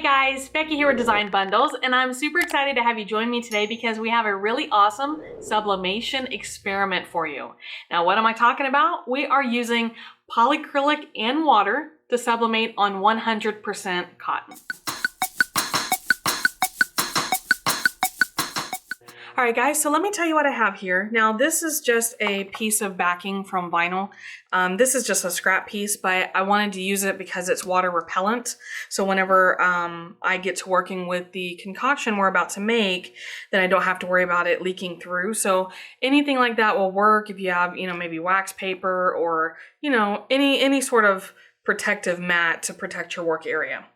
guys, Becky here with Design Bundles, and I'm super excited to have you join me today because we have a really awesome sublimation experiment for you. Now, what am I talking about? We are using polycrylic and water to sublimate on 100% cotton. All right, guys, so let me tell you what I have here. Now, this is just a piece of backing from vinyl. This is just a scrap piece, but I wanted to use it because it's water repellent. So whenever I get to working with the concoction we're about to make, then I don't have to worry about it leaking through. So anything like that will work if you have, maybe wax paper or, any sort of protective mat to protect your work area.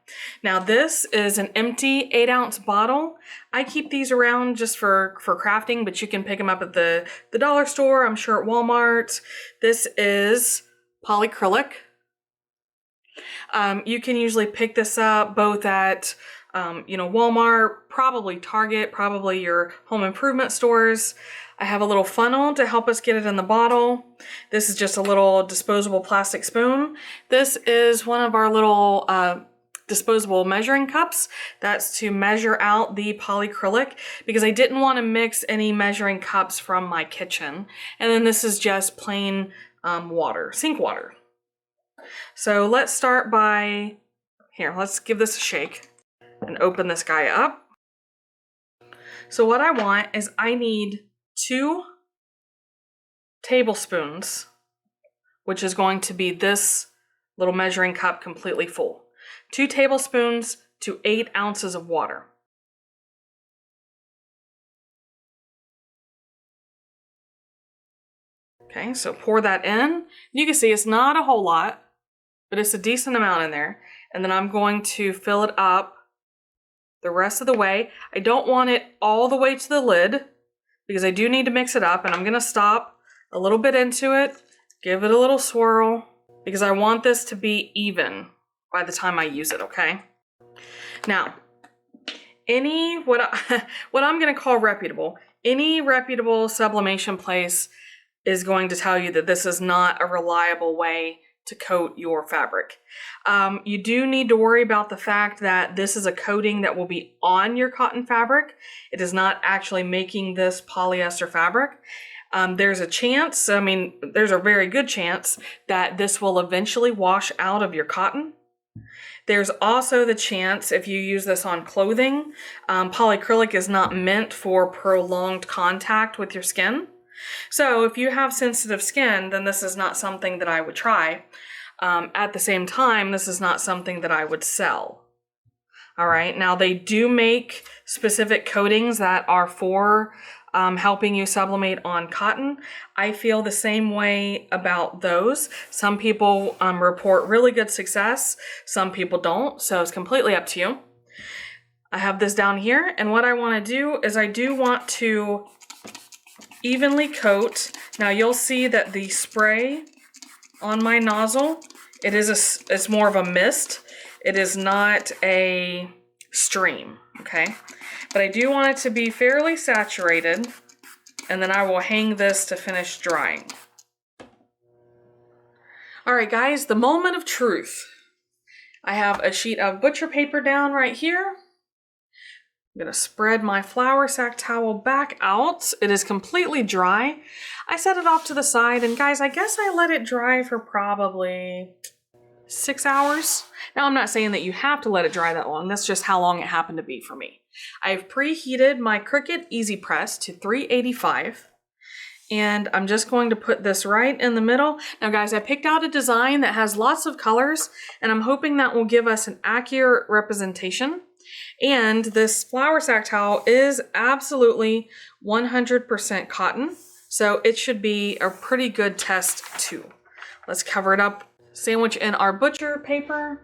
Now this is an empty 8-ounce bottle. I keep these around just for crafting, but you can pick them up at the dollar store, I'm sure at Walmart. This is polycrylic. You can usually pick this up both at Walmart, probably Target, probably your home improvement stores. I have a little funnel to help us get it in the bottle. This is just a little disposable plastic spoon. This is one of our little disposable measuring cups. That's to measure out the polycrylic because I didn't want to mix any measuring cups from my kitchen. And then this is just plain water, sink water. So let's start by, let's give this a shake and open this guy up. So what I want is I need 2 tablespoons, which is going to be this little measuring cup completely full. 2 tablespoons to 8 ounces of water. Okay, so pour that in. You can see it's not a whole lot, but it's a decent amount in there. And then I'm going to fill it up the rest of the way. I don't want it all the way to the lid because I do need to mix it up, and I'm gonna stop a little bit into it, give it a little swirl, because I want this to be even by the time I use it, okay? Now, what I'm gonna call reputable, any reputable sublimation place is going to tell you that this is not a reliable way to coat your fabric. You do need to worry about the fact that this is a coating that will be on your cotton fabric. It is not actually making this polyester fabric. There's a chance, there's a very good chance that this will eventually wash out of your cotton. There's also the chance if you use this on clothing, polycrylic is not meant for prolonged contact with your skin. So if you have sensitive skin, then this is not something that I would try. At the same time, this is not something that I would sell. All right, now they do make specific coatings that are for helping you sublimate on cotton. I feel the same way about those. Some people report really good success, some people don't, so it's completely up to you. I have this down here, and what I want to do is I do want to evenly coat. Now you'll see that the spray on my nozzle, it's more of a mist. It is not a stream, okay? But I do want it to be fairly saturated, and then I will hang this to finish drying. All right, guys, the moment of truth. I have a sheet of butcher paper down right here. I'm gonna spread my flour sack towel back out. It is completely dry. I set it off to the side, and guys, I guess I let it dry for probably 6 hours. Now, I'm not saying that you have to let it dry that long. That's just how long it happened to be for me. I've preheated my Cricut Easy Press to 385, and I'm just going to put this right in the middle. Now, guys, I picked out a design that has lots of colors, and I'm hoping that will give us an accurate representation. And this flour sack towel is absolutely 100% cotton, so it should be a pretty good test too. Let's cover it up, sandwich in our butcher paper,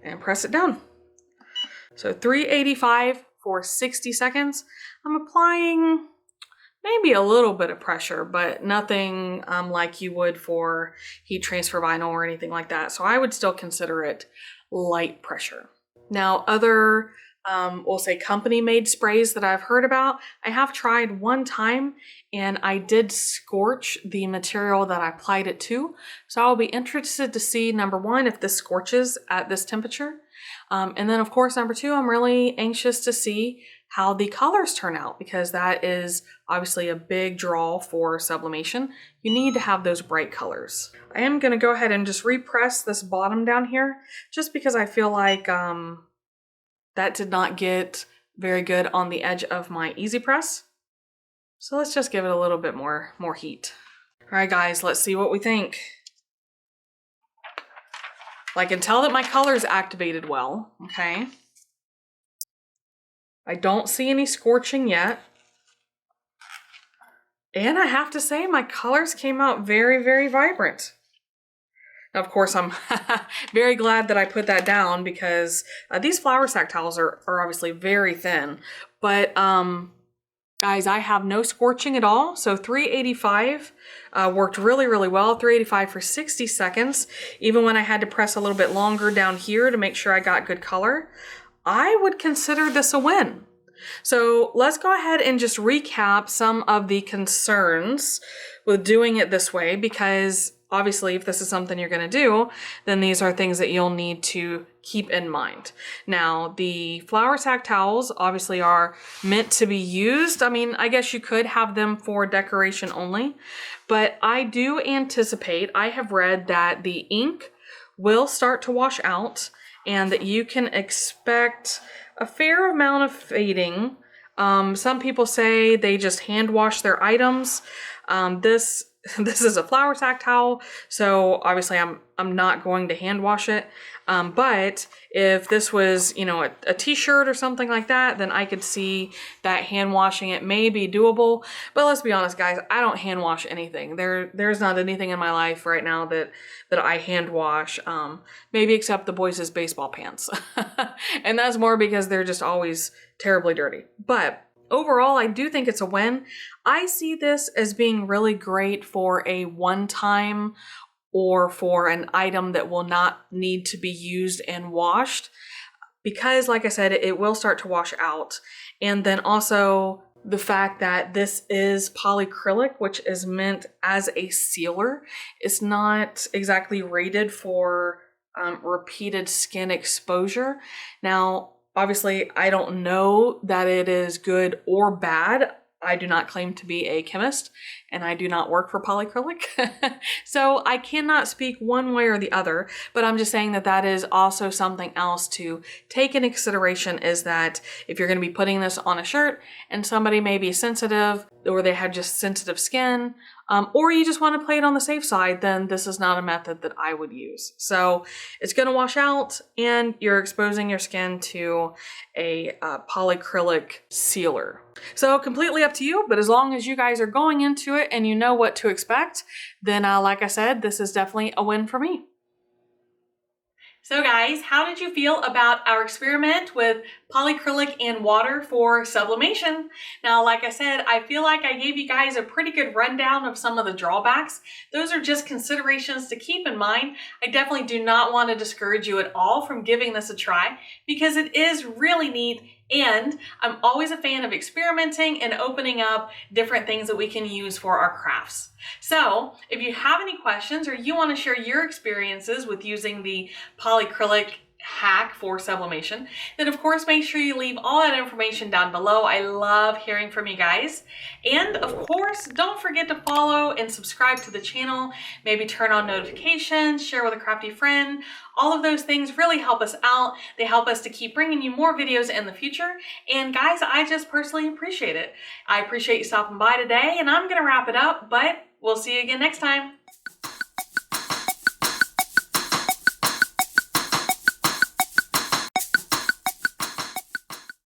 and press it down. So 385 for 60 seconds. I'm applying maybe a little bit of pressure, but nothing like you would for heat transfer vinyl or anything like that. So I would still consider it light pressure. Now, other, we'll say company-made sprays that I've heard about, I have tried one time, and I did scorch the material that I applied it to. So I'll be interested to see, number one, if this scorches at this temperature. And then of course, number 2, I'm really anxious to see how the colors turn out, because that is obviously a big draw for sublimation. You need to have those bright colors. I am gonna go ahead and just repress this bottom down here, just because I feel like that did not get very good on the edge of my easy press. So let's just give it a little bit more heat. All right, guys, let's see what we think. I can tell that my color's activated well, okay? I don't see any scorching yet. And I have to say, my colors came out very, very vibrant. Now, of course, I'm very glad that I put that down, because these flour sack towels are obviously very thin. But guys, I have no scorching at all. So 385 worked really, really well. 385 for 60 seconds. Even when I had to press a little bit longer down here to make sure I got good color, I would consider this a win. So let's go ahead and just recap some of the concerns with doing it this way, because obviously if this is something you're going to do, then these are things that you'll need to keep in mind. Now, the flour sack towels obviously are meant to be used. I mean, I guess you could have them for decoration only, but I do anticipate, I have read that the ink will start to wash out and that you can expect a fair amount of fading. Some people say they just hand wash their items. This is a flour sack towel, so obviously I'm not going to hand wash it. But if this was, you know, a t-shirt or something like that, then I could see that hand washing it may be doable. But let's be honest, guys, I don't hand wash anything. There's not anything in my life right now that I hand wash, maybe except the boys' baseball pants. And that's more because they're just always terribly dirty. But overall, I do think it's a win. I see this as being really great for a one-time or for an item that will not need to be used and washed, because like I said, it will start to wash out. And then also the fact that this is polycrylic, which is meant as a sealer. It's not exactly rated for repeated skin exposure. Now, obviously, I don't know that it is good or bad. I do not claim to be a chemist, and I do not work for Polycrylic. So I cannot speak one way or the other, but I'm just saying that that is also something else to take into consideration, is that if you're going to be putting this on a shirt and somebody may be sensitive, or they have just sensitive skin, or you just want to play it on the safe side, then this is not a method that I would use. So it's going to wash out and you're exposing your skin to a polycrylic sealer. So completely up to you, but as long as you guys are going into it and you know what to expect, then like I said, this is definitely a win for me. So guys, how did you feel about our experiment with polycrylic and water for sublimation? Now, like I said, I feel like I gave you guys a pretty good rundown of some of the drawbacks. Those are just considerations to keep in mind. I definitely do not want to discourage you at all from giving this a try, because it is really neat. And I'm always a fan of experimenting and opening up different things that we can use for our crafts. So if you have any questions or you want to share your experiences with using the polycrylic hack for sublimation, then of course make sure you leave all that information down below. I love hearing from you guys. And of course, don't forget to follow and subscribe to the channel, maybe turn on notifications, share with a crafty friend. All of those things really help us out. They help us to keep bringing you more videos in the future. And guys, I just personally appreciate it. I appreciate you stopping by today, and I'm gonna wrap it up, but we'll see you again next time.